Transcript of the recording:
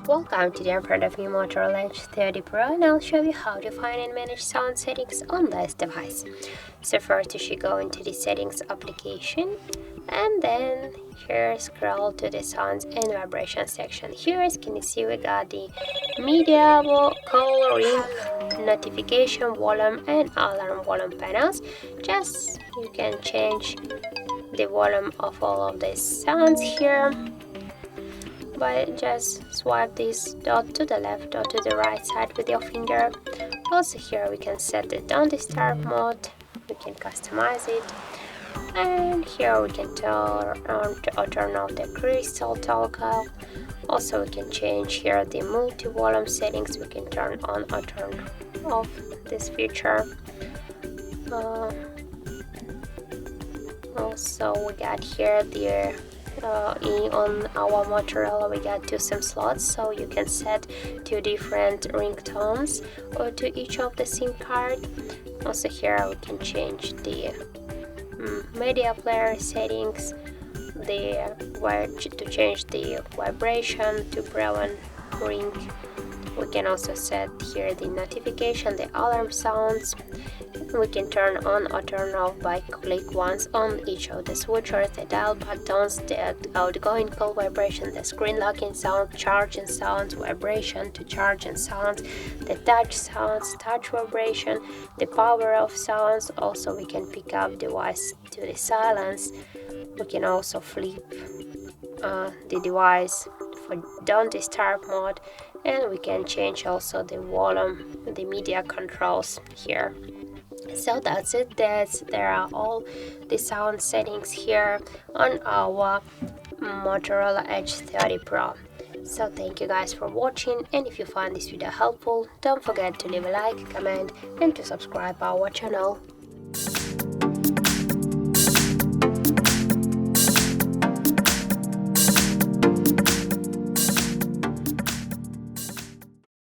Welcome, today I'm part of the MOTOROLA Edge 30 Pro and I'll show you how to find and manage sound settings on this device. So first you should go into the settings application and then here scroll to the sounds and vibration section. Here as can you see we got the media, call, ring, notification, volume and alarm volume panels. Just you can change the volume of all of these sounds here by just swipe this dot to the left or to the right side with your finger. Also here we can set the don't disturb mode, we can customize it, and here we can turn on or turn off the crystal toggle. Also we can change here the multi-volume settings, we can turn on or turn off this feature. Also we got here the on our Motorola we got two SIM slots, so you can set two different ringtones or to each of the SIM card. Also here we can change the media player settings, to change the vibration to brown ring. We can also set here the notification, the alarm sounds. We can turn on or turn off by click once on each of the switchers, the dial buttons, the outgoing call vibration, the screen locking sound, charging sounds, vibration to charging sounds, the touch sounds, touch vibration, the power off sounds. Also we can pick up device to the silence. We can also flip the device for don't disturb mode, and we can change also the volume, the media controls here. So that's it. There are all the sound settings here on our Motorola Edge 30 Pro. So thank you guys for watching, and if you find this video helpful, don't forget to leave a like, comment and to subscribe our channel.